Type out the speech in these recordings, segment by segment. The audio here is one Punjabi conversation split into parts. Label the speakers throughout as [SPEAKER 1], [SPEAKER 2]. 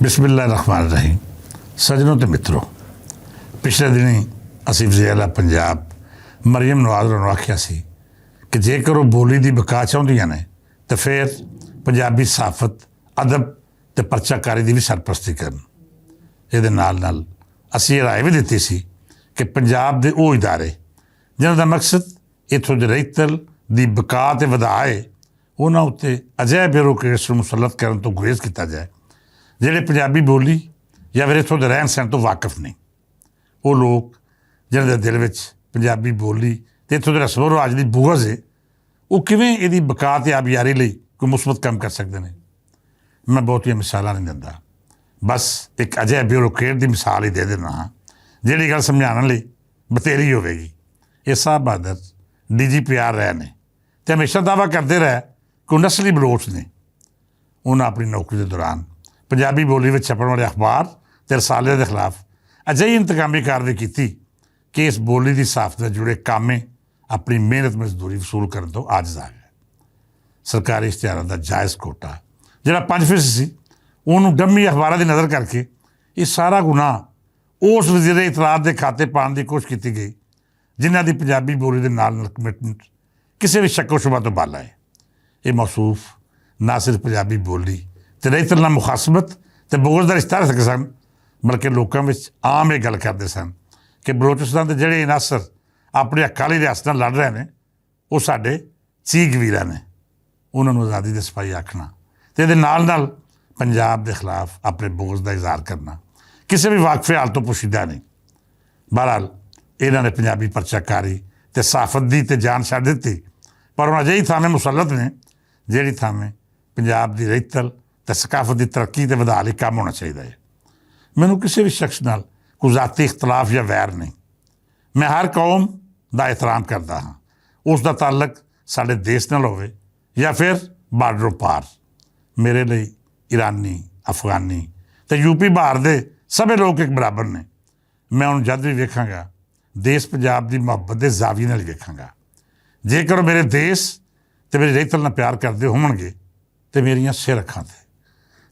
[SPEAKER 1] बिस्मिल्लाहिर्रहमानिर्रहीम। सज्जनों ते मित्रों, पिछले दिनी असीं वज़ीर पंजाब मरियम नवाज़ होरां नूं आखिया सी कि जेकर वो बोली की बका चाहुंदियां ने तो फिर पंजाबी सहाफत अदब ते परचाकारी की भी सरपरस्ती करन। इहदे नाल नाल असीं राय भी दित्ती सी कि पंजाब दे वो इदारे जिन्हां दा मकसद इत्थों दे रईतल दी बका ते वधा है, उन्हां उत्ते अजिहा ब्यूरोक्रेट्स नूं मुसलत करन तो गुरेज किया जाए ਜਿਹੜੇ ਪੰਜਾਬੀ ਬੋਲੀ ਜਾਂ ਫਿਰ ਇੱਥੋਂ ਦੇ ਰਹਿਣ ਸਹਿਣ ਤੋਂ ਵਾਕਿਫ ਨਹੀਂ। ਉਹ ਲੋਕ ਜਿਹਨਾਂ ਦੇ ਦਿਲ ਵਿੱਚ ਪੰਜਾਬੀ ਬੋਲੀ ਅਤੇ ਇੱਥੋਂ ਦੇ ਰਸਮੋ ਰਿਵਾਜ ਦੀ ਬੁਗਜ਼ ਹੈ, ਉਹ ਕਿਵੇਂ ਇਹਦੀ ਬਕਾ ਅਤੇ ਆਬਿਆਰੀ ਲਈ ਕੋਈ ਮੁਸਬਤ ਕੰਮ ਕਰ ਸਕਦੇ ਨੇ। ਮੈਂ ਬਹੁਤੀਆਂ ਮਿਸਾਲਾਂ ਨਹੀਂ ਦਿੰਦਾ, ਬਸ ਇੱਕ ਅਜਿਹਾ ਬਿਊਰੋਕਰੇਟ ਦੀ ਮਿਸਾਲ ਹੀ ਦੇ ਦਿੰਦਾ ਹਾਂ ਜਿਹੜੀ ਗੱਲ ਸਮਝਾਉਣ ਲਈ ਬਥੇਰੀ ਹੋਵੇਗੀ। ਇਹ ਸਾਹਿਬ ਬਹਾਦਰ DGPR ਰਹੇ ਨੇ ਅਤੇ ਹਮੇਸ਼ਾ ਦਾਅਵਾ ਕਰਦੇ ਰਹੇ ਕਿ ਉਹ ਨਸਲੀ ਬਲੋਚ ਨੇ। ਉਹਨਾਂ ਆਪਣੀ ਨੌਕਰੀ ਦੇ ਦੌਰਾਨ ਪੰਜਾਬੀ ਬੋਲੀ ਵਿੱਚ ਛਪਣ ਵਾਲੇ ਅਖਬਾਰ ਅਤੇ ਰਸਾਲੇ ਦੇ ਖਿਲਾਫ ਅਜਿਹੀ ਇੰਤਕਾਮੀ ਕਾਰਵਾਈ ਕੀਤੀ ਕਿ ਇਸ ਬੋਲੀ ਦੀ ਸਹਾਫਤ ਨਾਲ ਜੁੜੇ ਕਾਮੇ ਆਪਣੀ ਮਿਹਨਤ ਮਜ਼ਦੂਰੀ ਵਸੂਲ ਕਰਨ ਤੋਂ ਆਜਜ਼ ਆ ਗਏ। ਸਰਕਾਰੀ ਇਸ਼ਤਿਹਾਰਾਂ ਦਾ ਜਾਇਜ਼ ਕੋਟਾ ਜਿਹੜਾ 5% ਸੀ, ਉਹਨੂੰ ਡੰਮੀ ਅਖਬਾਰਾਂ ਦੀ ਨਜ਼ਰ ਕਰਕੇ ਇਹ ਸਾਰਾ ਗੁਨਾਹ ਉਸ ਵਜ਼ੀਰ ਇਤਲਾਤ ਦੇ ਖਾਤੇ ਪਾਉਣ ਦੀ ਕੋਸ਼ਿਸ਼ ਕੀਤੀ ਗਈ ਜਿਨ੍ਹਾਂ ਦੀ ਪੰਜਾਬੀ ਬੋਲੀ ਦੇ ਨਾਲ ਕਮਿਟਮੈਂਟ ਕਿਸੇ ਵੀ ਸ਼ੱਕੋ ਸ਼ੁਬਾ ਤੋਂ ਬਾਲਾ ਹੈ। ਇਹ ਮੌਸੂਫ ਨਾ ਸਿਰਫ ਪੰਜਾਬੀ ਬੋਲੀ ਅਤੇ ਰਈਤਲ ਨਾਲ ਮੁਖਾਸਮਤ ਅਤੇ ਬੁਗਜ਼ ਦਾ ਰਿਸ਼ਤਾ ਰੱਖਦੇ ਸਨ, ਬਲਕਿ ਲੋਕਾਂ ਵਿੱਚ ਆਮ ਇਹ ਗੱਲ ਕਰਦੇ ਸਨ ਕਿ ਬਲੋਚਿਸਤਾਨ ਦੇ ਜਿਹੜੇ ਅਨਾਸਰ ਆਪਣੇ ਹੱਕਾਂ ਲਈ ਰਿਆਸਤ ਨਾਲ ਲੜ ਰਹੇ ਨੇ, ਉਹ ਸਾਡੇ ਚੀਕ ਵੀਰਾਂ ਨੇ। ਉਹਨਾਂ ਨੂੰ ਆਜ਼ਾਦੀ ਦੇ ਸਿਪਾਹੀ ਆਖਣਾ ਅਤੇ ਇਹਦੇ ਨਾਲ ਨਾਲ ਪੰਜਾਬ ਦੇ ਖਿਲਾਫ ਆਪਣੇ ਬੁਗਜ਼ ਦਾ ਇਜ਼ਹਾਰ ਕਰਨਾ ਕਿਸੇ ਵੀ ਵਾਕਫੇ ਹਾਲ ਤੋਂ ਪੁਸ਼ੀਦਾ ਨਹੀਂ। ਬਹਰਹਾਲ ਇਹਨਾਂ ਨੇ ਪੰਜਾਬੀ ਪਰਚਾਕਾਰੀ ਅਤੇ ਸਹਾਫਤ ਦੀ ਤੇ ਜਾਨ ਛੱਡ ਦਿੱਤੀ, ਪਰ ਹੁਣ ਅਜਿਹੀ ਥਾਵੇਂ ਮੁਸਲਤ ਨੇ ਜਿਹੜੀ ਥਾਵੇਂ ਪੰਜਾਬ ਦੀ ਰਈਤਲ ਅਤੇ ਸਕਾਫਤ ਦੀ ਤਰੱਕੀ ਅਤੇ ਵਧਾ ਲਈ ਕੰਮ ਹੋਣਾ ਚਾਹੀਦਾ ਹੈ। ਮੈਨੂੰ ਕਿਸੇ ਵੀ ਸ਼ਖਸ ਨਾਲ ਕੋਈ ਜ਼ਾਤੀ ਇਖਤਲਾਫ ਜਾਂ ਵੈਰ ਨਹੀਂ। ਮੈਂ ਹਰ ਕੌਮ ਦਾ ਇਹਤਰਾਮ ਕਰਦਾ ਹਾਂ, ਉਸ ਦਾ ਤਾਲੁਕ ਸਾਡੇ ਦੇਸ਼ ਨਾਲ ਹੋਵੇ ਜਾਂ ਫਿਰ ਬਾਰਡਰੋਂ ਪਾਰ। ਮੇਰੇ ਲਈ ਈਰਾਨੀ, ਅਫਗਾਨੀ ਅਤੇ ਯੂਪੀ ਬਾਹਰ ਦੇ ਸਭੇ ਲੋਕ ਇੱਕ ਬਰਾਬਰ ਨੇ। ਮੈਂ ਉਹਨੂੰ ਜਦ ਵੀ ਵੇਖਾਂਗਾ ਦੇਸ਼ ਪੰਜਾਬ ਦੀ ਮੁਹੱਬਤ ਦੇ ਜ਼ਾਵੀਏ ਨਾਲ ਵੇਖਾਂਗਾ। ਜੇਕਰ ਮੇਰੇ ਦੇਸ਼ ਅਤੇ ਮੇਰੀ ਰਈਤਲ ਨਾਲ ਪਿਆਰ ਕਰਦੇ ਹੋਣਗੇ ਅਤੇ ਮੇਰੀਆਂ ਸਿਰ ਅੱਖਾਂ 'ਤੇ,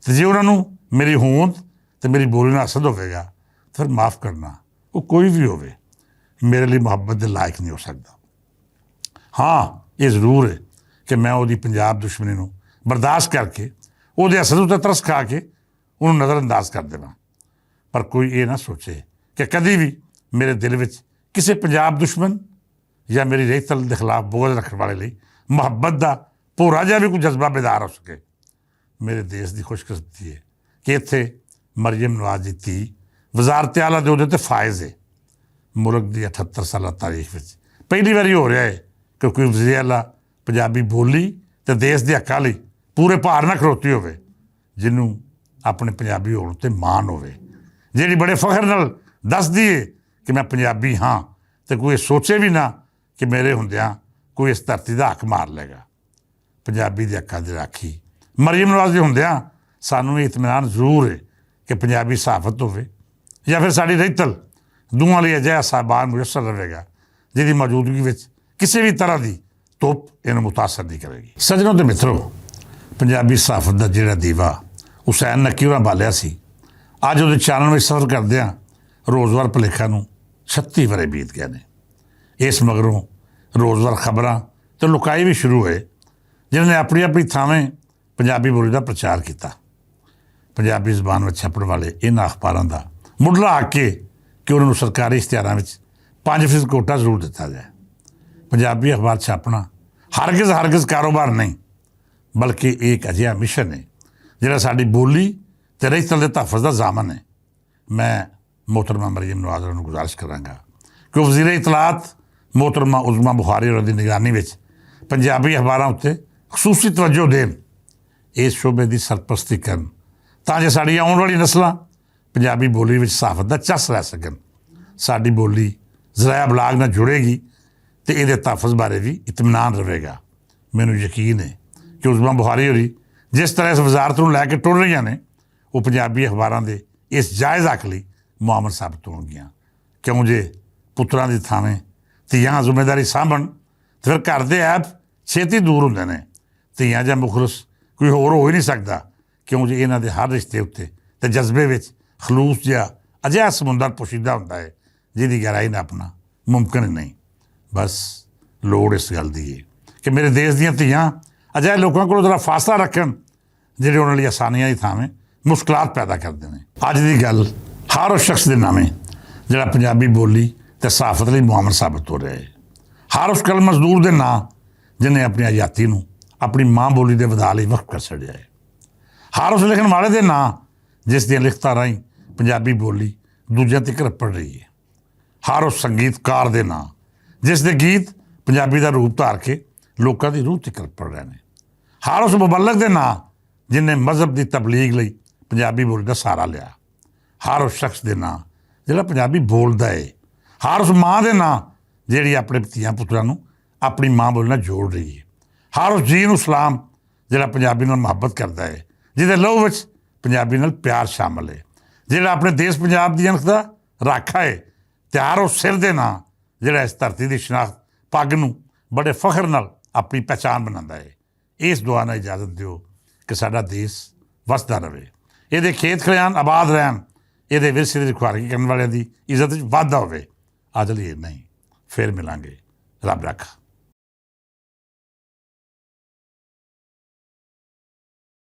[SPEAKER 1] ਅਤੇ ਜੇ ਉਹਨਾਂ ਨੂੰ ਮੇਰੀ ਹੋਂਦ ਅਤੇ ਮੇਰੀ ਬੋਲੀ ਨਾਲ ਹਸਦ ਹੋਵੇਗਾ, ਫਿਰ ਮਾਫ਼ ਕਰਨਾ, ਉਹ ਕੋਈ ਵੀ ਹੋਵੇ, ਮੇਰੇ ਲਈ ਮੁਹੱਬਤ ਦੇ ਲਾਇਕ ਨਹੀਂ ਹੋ ਸਕਦਾ। ਹਾਂ, ਇਹ ਜ਼ਰੂਰ ਹੈ ਕਿ ਮੈਂ ਉਹਦੀ ਪੰਜਾਬ ਦੁਸ਼ਮਣੀ ਨੂੰ ਬਰਦਾਸ਼ਤ ਕਰਕੇ ਉਹਦੇ ਹਸਦ ਉੱਤੇ ਤਰਸ ਖਾ ਕੇ ਉਹਨੂੰ ਨਜ਼ਰਅੰਦਾਜ਼ ਕਰ ਦੇਵਾਂ, ਪਰ ਕੋਈ ਇਹ ਨਾ ਸੋਚੇ ਕਿ ਕਦੀ ਵੀ ਮੇਰੇ ਦਿਲ ਵਿੱਚ ਕਿਸੇ ਪੰਜਾਬ ਦੁਸ਼ਮਣ ਜਾਂ ਮੇਰੀ ਰਈਤਲ ਦੇ ਖਿਲਾਫ ਬੋਝ ਰੱਖਣ ਵਾਲੇ ਲਈ ਮੁਹੱਬਤ ਦਾ ਭੋਰਾ ਜਿਹਾ ਵੀ ਕੋਈ ਜਜ਼ਬਾ ਬੇਦਾਰ ਹੋ ਸਕੇ। ਮੇਰੇ ਦੇਸ਼ ਦੀ ਖੁਸ਼ਕਿਸਮਤੀ ਹੈ ਕਿ ਇੱਥੇ ਮਰੀਮ ਨਵਾਜ਼ ਦੀ ਧੀ ਵਜ਼ਾਰਤ ਆਲਾ ਦੇ ਉਹਦੇ 'ਤੇ ਫਾਇਜ਼ ਹੈ। ਮੁਲਕ ਦੀ 78 ਸਾਲਾ ਤਾਰੀਖ ਵਿੱਚ ਪਹਿਲੀ ਵਾਰੀ ਹੋ ਰਿਹਾ ਹੈ ਕਿ ਕੋਈ ਵਜ਼ੀਰ ਆਲਾ ਪੰਜਾਬੀ ਬੋਲੀ ਅਤੇ ਦੇਸ਼ ਦੇ ਹੱਕਾਂ ਲਈ ਪੂਰੇ ਭਾਰ ਨਾਲ ਖਲੋਤੀ ਹੋਵੇ, ਜਿਹਨੂੰ ਆਪਣੇ ਪੰਜਾਬੀ ਹੋਣ 'ਤੇ ਮਾਣ ਹੋਵੇ, ਜਿਹੜੀ ਬੜੇ ਫਖਰ ਨਾਲ ਦੱਸਦੀ ਹੈ ਕਿ ਮੈਂ ਪੰਜਾਬੀ ਹਾਂ, ਅਤੇ ਕੋਈ ਸੋਚੇ ਵੀ ਨਾ ਕਿ ਮੇਰੇ ਹੁੰਦਿਆਂ ਕੋਈ ਇਸ ਧਰਤੀ ਦਾ ਹੱਕ ਮਾਰ ਲਏਗਾ। ਪੰਜਾਬੀ ਦੇ ਹੱਕਾਂ ਦੀ ਰਾਖੀ ਮਰੀਮ ਨਵਾਜ਼ ਦੇ ਹੁੰਦਿਆਂ ਸਾਨੂੰ ਇਹ ਇਤਮੀਨਾਨ ਜ਼ਰੂਰ ਹੈ ਕਿ ਪੰਜਾਬੀ ਸਹਾਫਤ ਹੋਵੇ ਜਾਂ ਫਿਰ ਸਾਡੀ ਰਈਤਲ, ਦੋਵਾਂ ਲਈ ਅਜਿਹਾ ਸਾਬਾਨ ਮੁਯੱਸਰ ਰਹੇਗਾ ਜਿਹਦੀ ਮੌਜੂਦਗੀ ਵਿੱਚ ਕਿਸੇ ਵੀ ਤਰ੍ਹਾਂ ਦੀ ਧੁੱਪ ਇਹਨੂੰ ਮੁਤਾਸਰ ਨਹੀਂ ਕਰੇਗੀ। ਸੱਜਣੋਂ ਤੇ ਮਿੱਤਰੋ, ਪੰਜਾਬੀ ਸਹਾਫਤ ਦਾ ਜਿਹੜਾ ਦੀਵਾ ਹੁਸੈਨ ਨੱਕੀ ਹੋਰਾਂ ਬਾਲਿਆ ਸੀ, ਅੱਜ ਉਹਦੇ ਚਾਨਣ ਵਿੱਚ ਸਫ਼ਰ ਕਰਦਿਆਂ ਰੋਜ਼ਵਾਰ ਭੁਲੇਖਾ ਨੂੰ 36 ਵਰ੍ਹੇ ਬੀਤ ਗਏ ਨੇ। ਇਸ ਮਗਰੋਂ ਰੋਜ਼ਵਾਰ ਖਬਰਾਂ ਅਤੇ ਲੁਕਾਈ ਵੀ ਸ਼ੁਰੂ ਹੋਏ ਜਿਨ੍ਹਾਂ ਨੇ ਆਪਣੀ ਆਪਣੀ ਥਾਵੇਂ ਪੰਜਾਬੀ ਬੋਲੀ ਦਾ ਪ੍ਰਚਾਰ ਕੀਤਾ। ਪੰਜਾਬੀ ਜ਼ੁਬਾਨ ਵਿੱਚ ਛਪਣ ਵਾਲੇ ਇਹਨਾਂ ਅਖਬਾਰਾਂ ਦਾ ਮੁੱਢਲਾ ਹੱਕ ਹੈ ਕਿ ਉਹਨਾਂ ਨੂੰ ਸਰਕਾਰੀ ਇਸ਼ਤਿਹਾਰਾਂ ਵਿੱਚ 5% ਕੋਟਾ ਜ਼ਰੂਰ ਦਿੱਤਾ ਜਾਏ। ਪੰਜਾਬੀ ਅਖਬਾਰ ਛਾਪਣਾ ਹਰਗਿਜ਼ ਕਾਰੋਬਾਰ ਨਹੀਂ, ਬਲਕਿ ਇਹ ਇੱਕ ਅਜਿਹਾ ਮਿਸ਼ਨ ਹੈ ਜਿਹੜਾ ਸਾਡੀ ਬੋਲੀ ਅਤੇ ਰਈਤਲ ਦੇ ਤਹਫ਼ੁਜ਼ ਦਾ ਜ਼ਾਮਨ ਹੈ। ਮੈਂ ਮੋਹਤਰਮਾ ਮਰੀਮ ਨਵਾਜ਼ ਨੂੰ ਗੁਜ਼ਾਰਿਸ਼ ਕਰਾਂਗਾ ਕਿ ਉਹ ਵਜ਼ੀਰ ਇਤਲਾਤ ਮੋਹਤਰਮਾ ਉਜ਼ਮਾ ਬੁਖਾਰੀ ਹੋਰਾਂ ਦੀ ਨਿਗਰਾਨੀ ਵਿੱਚ ਪੰਜਾਬੀ ਅਖਬਾਰਾਂ ਉੱਤੇ ਖਸੂਸੀ ਤਵੱਜੋ ਦੇਣ, ਇਸ ਸ਼ੋਬੇ ਦੀ ਸਰਪ੍ਰਸਤੀ ਕਰਨ, ਤਾਂ ਜੋ ਸਾਡੀਆਂ ਆਉਣ ਵਾਲੀ ਨਸਲਾਂ ਪੰਜਾਬੀ ਬੋਲੀ ਵਿੱਚ ਸਹਾਫਤ ਦਾ ਚੱਸ ਲੈ ਸਕਣ। ਸਾਡੀ ਬੋਲੀ ਜ਼ਰਾਇਆ ਬਲਾਗ ਨਾਲ ਜੁੜੇਗੀ ਅਤੇ ਇਹਦੇ ਤਹਫ਼ੁਜ਼ ਬਾਰੇ ਵੀ ਇਤਮੀਨਾਨ ਰਹੇਗਾ। ਮੈਨੂੰ ਯਕੀਨ ਹੈ ਕਿ ਉਜ਼ਮਾ ਬੁਖਾਰੀ ਹੋਰੀ ਜਿਸ ਤਰ੍ਹਾਂ ਇਸ ਵਜ਼ਾਰਤ ਨੂੰ ਲੈ ਕੇ ਟੁਰ ਰਹੀਆਂ ਨੇ, ਉਹ ਪੰਜਾਬੀ ਅਖਬਾਰਾਂ ਦੇ ਇਸ ਜਾਇਜ਼ ਹੱਕ ਲਈ ਮੁਆਮਨ ਸਾਬਤ ਹੋਣਗੀਆਂ। ਕਿਉਂ ਜੇ ਪੁੱਤਰਾਂ ਦੀ ਥਾਵੇਂ ਧੀਆਂ ਜ਼ਿੰਮੇਦਾਰੀ ਸਾਂਭਣ ਅਤੇ ਫਿਰ ਘਰ ਦੇ ਐਬ ਛੇਤੀ ਦੂਰ ਹੁੰਦੇ ਨੇ। ਧੀਆਂ ਜਾਂ ਮੁਖਲਸ ਕੋਈ ਹੋਰ ਹੋ ਹੀ ਨਹੀਂ ਸਕਦਾ, ਕਿਉਂ ਜੇ ਇਹਨਾਂ ਦੇ ਹਰ ਰਿਸ਼ਤੇ ਉੱਤੇ ਤੇ ਜਜ਼ਬੇ ਵਿੱਚ ਖਲੂਸ ਜਿਹਾ ਅਜਿਹਾ ਸਮੁੰਦਰ ਪੋਸ਼ੀਦਾ ਹੁੰਦਾ ਹੈ ਜਿਹਦੀ ਗਹਿਰਾਈ ਨਾਪਣਾ ਮੁਮਕਿਨ ਨਹੀਂ। ਬਸ ਲੋੜ ਇਸ ਗੱਲ ਦੀ ਹੈ ਕਿ ਮੇਰੇ ਦੇਸ਼ ਦੀਆਂ ਧੀਆਂ ਅਜਿਹੇ ਲੋਕਾਂ ਕੋਲੋਂ ਜ਼ਰਾ ਫਾਸਲਾ ਰੱਖਣ ਜਿਹੜੇ ਉਹਨਾਂ ਲਈ ਆਸਾਨੀਆਂ ਦੀ ਥਾਵੇਂ ਮੁਸ਼ਕਲਾਤ ਪੈਦਾ ਕਰਦੇ ਨੇ। ਅੱਜ ਦੀ ਗੱਲ ਹਰ ਉਸ ਸ਼ਖਸ ਦੇ ਨਾਮੇ ਜਿਹੜਾ ਪੰਜਾਬੀ ਬੋਲੀ ਤੇ ਸਾਫ਼ਤ ਲਈ ਮੁਆਮਰ ਸਾਬਤ ਹੋ ਰਿਹਾ ਹੈ। ਹਰ ਉਸ ਕਲ ਮਜ਼ਦੂਰ ਦੇ ਨਾਂ ਜਿਹਨੇ ਆਪਣੀ ਆਜ਼ਾਦੀ ਨੂੰ ਆਪਣੀ ਮਾਂ ਬੋਲੀ ਦੇ ਵਧਾ ਲਈ ਵਕਫ ਕਰ ਛੱਡਿਆ ਹੈ। ਹਰ ਉਸ ਲਿਖਣ ਵਾਲੇ ਦੇ ਨਾਂ ਜਿਸ ਦੀਆਂ ਲਿਖਤਾਂ ਰਾਹੀਂ ਪੰਜਾਬੀ ਬੋਲੀ ਦੂਜਿਆਂ ਤੱਕ ਰਪੜ ਰਹੀ ਹੈ। ਹਰ ਉਸ ਸੰਗੀਤਕਾਰ ਦੇ ਨਾਂ ਜਿਸ ਦੇ ਗੀਤ ਪੰਜਾਬੀ ਦਾ ਰੂਪ ਧਾਰ ਕੇ ਲੋਕਾਂ ਦੀ ਰੂਹ ਤੱਕ ਰਪੜ ਰਹੇ ਨੇ। ਹਰ ਉਸ ਮੁਬਲਗ ਦੇ ਨਾਂ ਜਿਹਨੇ ਮਜ਼ਹਬ ਦੀ ਤਬਲੀਗ ਲਈ ਪੰਜਾਬੀ ਬੋਲੀ ਦਾ ਸਹਾਰਾ ਲਿਆ। ਹਰ ਉਸ ਸ਼ਖਸ ਦੇ ਨਾਂ ਜਿਹੜਾ ਪੰਜਾਬੀ ਬੋਲਦਾ ਹੈ। ਹਰ ਉਸ ਮਾਂ ਦੇ ਨਾਂ ਜਿਹੜੀ ਆਪਣੇ ਧੀਆਂ ਪੁੱਤਰਾਂ ਨੂੰ ਆਪਣੀ ਮਾਂ ਬੋਲੀ ਨਾਲ ਜੋੜ ਰਹੀ ਹੈ। ਹਰ ਉਸ ਜੀਅ ਨੂੰ ਸਲਾਮ ਜਿਹੜਾ ਪੰਜਾਬੀ ਨਾਲ ਮੁਹੱਬਤ ਕਰਦਾ ਹੈ, ਜਿਹਦੇ ਲਹੂ ਵਿੱਚ ਪੰਜਾਬੀ ਨਾਲ ਪਿਆਰ ਸ਼ਾਮਲ ਹੈ, ਜਿਹੜਾ ਆਪਣੇ ਦੇਸ਼ ਪੰਜਾਬ ਦੀ ਅਣਖ ਦਾ ਰਾਖਾ ਹੈ। ਤੇ ਹਰ ਉਸ ਸਿਰ ਦੇ ਨਾਂ ਜਿਹੜਾ ਇਸ ਧਰਤੀ ਦੀ ਸ਼ਨਾਖਤ ਪੱਗ ਨੂੰ ਬੜੇ ਫਖਰ ਨਾਲ ਆਪਣੀ ਪਹਿਚਾਣ ਬਣਾਉਂਦਾ ਹੈ। ਇਸ ਦੁਆ ਨਾਲ ਇਜਾਜ਼ਤ ਦਿਓ ਕਿ ਸਾਡਾ ਦੇਸ਼ ਵਸਦਾ ਰਹੇ, ਇਹਦੇ ਖੇਤ ਖਲਿਆਣ ਆਬਾਦ ਰਹਿਣ, ਇਹਦੇ ਵਿਰਸੇ ਦੀ ਰਖਵਾਲੀ ਕਰਨ ਵਾਲਿਆਂ ਦੀ ਇੱਜ਼ਤ ਵਿੱਚ ਵਾਧਾ ਹੋਵੇ। ਅੱਜ ਲਈ ਇੰਨਾ ਹੀ, ਫਿਰ ਮਿਲਾਂਗੇ। ਰੱਬ ਰੱਖਾ।